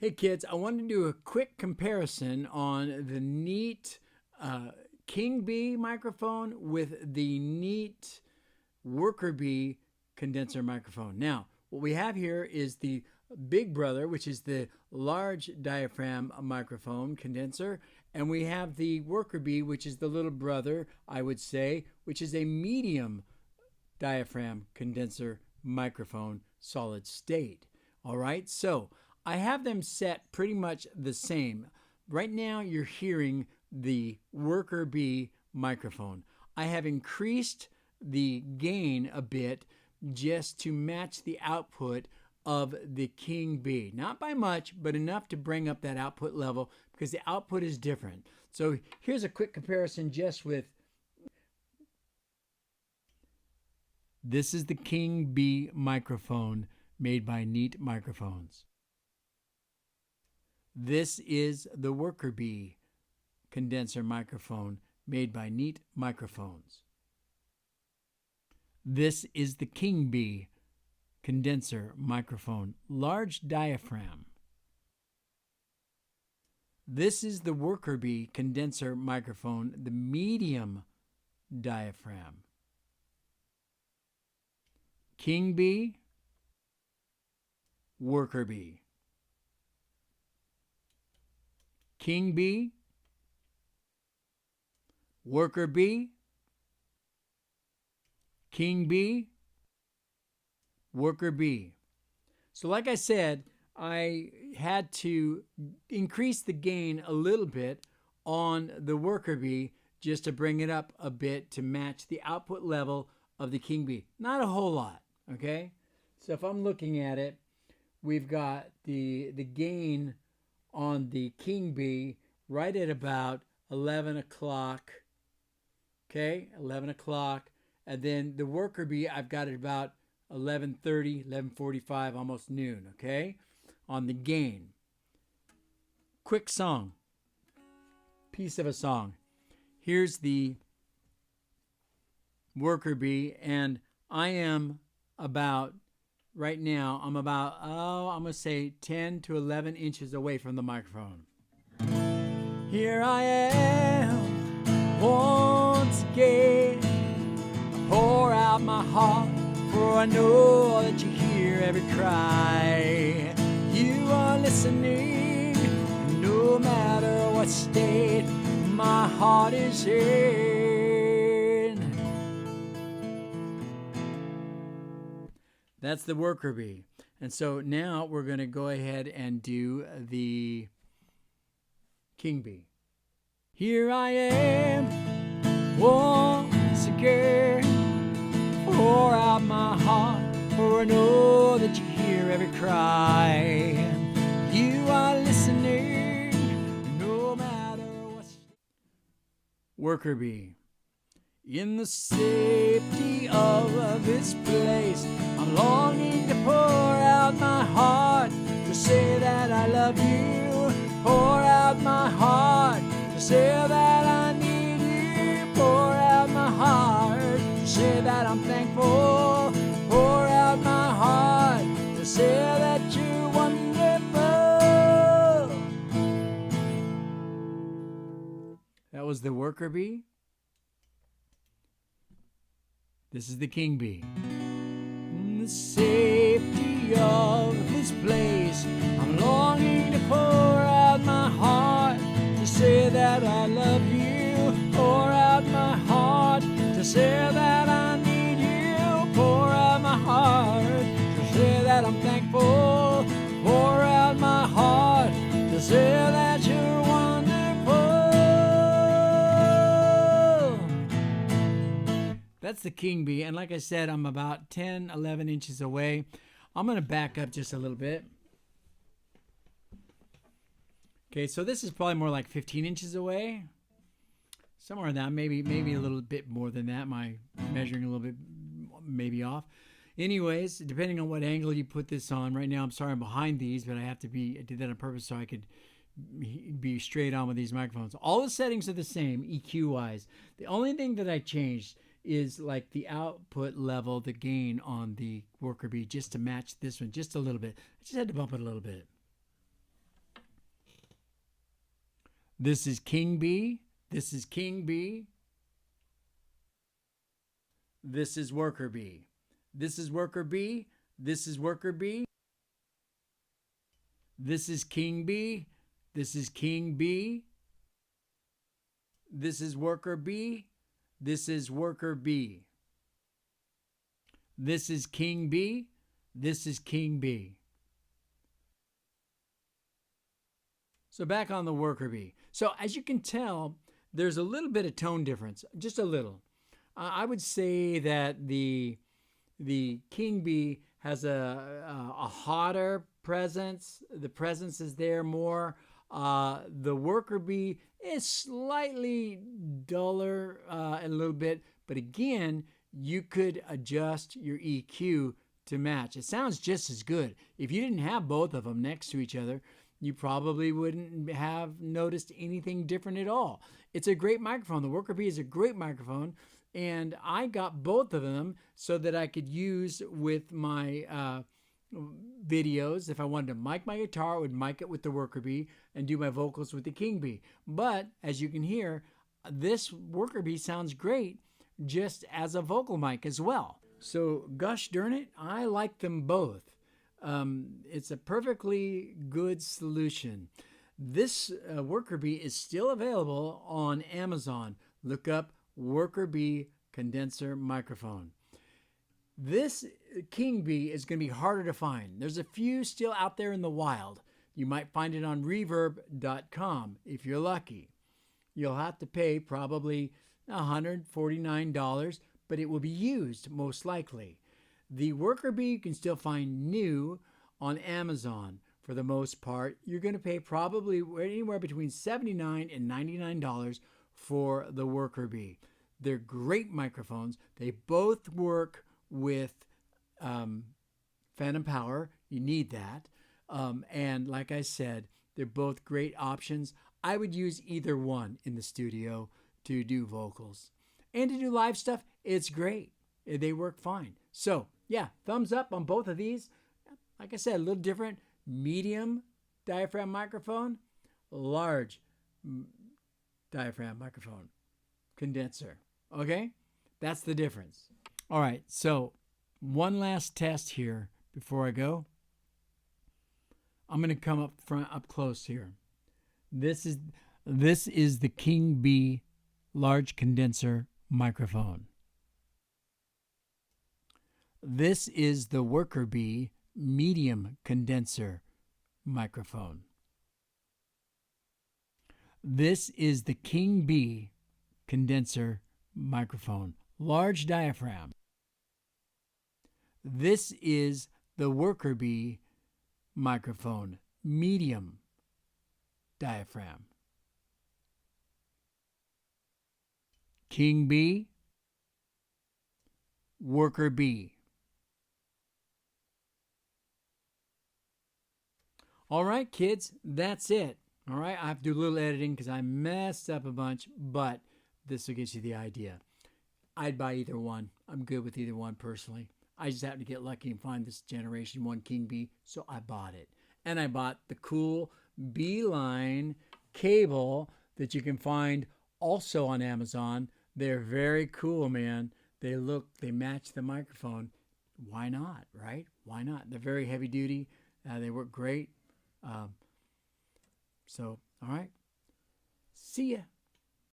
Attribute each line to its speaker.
Speaker 1: Hey kids, I want to do a quick comparison on the Neat King Bee microphone with the Neat Worker Bee condenser microphone. Now, what we have here is the Big Brother, which is the large diaphragm microphone condenser, and we have the Worker Bee, which is the little brother, I would say, which is a medium diaphragm condenser microphone solid state. All right, so I have them set pretty much the same. Right now, you're hearing the Worker Bee microphone. I have increased the gain a bit just to match the output of the King Bee. Not by much, but enough to bring up that output level because the output is different. So here's a quick comparison just with this is the King Bee microphone made by Neat Microphones. This is the Worker Bee condenser microphone made by Neat Microphones. This is the King Bee condenser microphone, large diaphragm. This is the Worker Bee condenser microphone, the medium diaphragm. King Bee, Worker Bee. King Bee, Worker Bee, King Bee, Worker Bee. So like I said, I had to increase the gain a little bit on the Worker Bee just to bring it up a bit to match the output level of the King Bee. Not a whole lot, okay? So if I'm looking at it, we've got the gain on the King Bee right at about 11 o'clock, okay, 11 o'clock. And then the Worker Bee, I've got it about 11:30, 11:45, almost noon, okay, on the gain. Quick song, piece of a song. Here's the Worker Bee, and I am about, right now, I'm about, I'm going to say 10 to 11 inches away from the microphone. Here I am, once again, I pour out my heart, for I know that you hear every cry. You are listening, no matter what state my heart is in. That's the Worker Bee. And so now we're going to go ahead and do the King Bee. Here I am, once again, pour out my heart, for I know that you hear every cry. You are listening, no matter what. Worker Bee. In the safety of this place, I'm longing to pour out my heart, to say that I love you. Pour out my heart, to say that I need you. Pour out my heart, to say that I'm thankful. Pour out my heart, to say that you're wonderful. That was the Worker Bee. This is the King Bee. In the safety of this place, I'm longing to pour out my heart, to say that I love you. Pour out my heart, to say that I need you. Pour out my heart, to say that I'm thankful. Pour out my heart, to say that you're wonderful. That's the King Bee, and like I said, I'm about 10, 11 inches away. I'm going to back up just a little bit. Okay, so this is probably more like 15 inches away. Somewhere in that, maybe a little bit more than that. My measuring a little bit maybe off. Anyways, depending on what angle you put this on. Right now, I'm sorry I'm behind these, but I did that on purpose so I could be straight on with these microphones. All the settings are the same, EQ-wise. The only thing that I changed is like the output level, the gain on the Worker Bee, just to match this one just a little bit. I just had to bump it a little bit. This is King B. This is King B. This is worker B. This is worker B. This is worker B. This is King B. This is King B. This is worker B. This is worker B. This is King B. This is King B. So back on the worker bee. So as you can tell, there's a little bit of tone difference, just a little. I would say that the king bee has a hotter presence. The presence is there more. The worker bee is slightly duller a little bit, but again, you could adjust your EQ to match. It sounds just as good. If you didn't have both of them next to each other, you probably wouldn't have noticed anything different at all. It's a great microphone. The worker bee is a great microphone, and I got both of them so that I could use with my videos. If I wanted to mic my guitar, I would mic it with the worker bee and do my vocals with the king bee. But as you can hear, this worker bee sounds great just as a vocal mic as well. So gosh darn it, I like them both. It's a perfectly good solution. This worker bee is still available on Amazon. Look up worker bee condenser microphone. This king bee is going to be harder to find. There's a few still out there in the wild. You might find it on reverb.com if you're lucky. You'll have to pay probably $149, but it will be used most likely. The worker bee you can still find new on Amazon for the most part. You're going to pay probably anywhere between $79 and $99 for the worker bee. They're great microphones. They both work with phantom power. You need that. And like I said, they're both great options. I would use either one in the studio to do vocals. And to do live stuff, it's great. They work fine. So, yeah, thumbs up on both of these. Like I said, a little different. Medium diaphragm microphone, large diaphragm microphone condenser. Okay? That's the difference. All right, so one last test here before I go. I'm going to come up close here. This is the King Bee large condenser microphone. This is the worker bee medium condenser microphone. This is the King Bee condenser microphone, large diaphragm. This is the worker bee microphone, medium diaphragm. King bee, worker bee. All right, kids, that's it. All right, I have to do a little editing because I messed up a bunch, but this will get you the idea. I'd buy either one. I'm good with either one personally. I just happened to get lucky and find this Generation 1 King Bee, so I bought it. And I bought the cool Beeline cable that you can find also on Amazon. They're very cool, man. They match the microphone. Why not, right? Why not? They're very heavy duty. They work great. All right. See ya.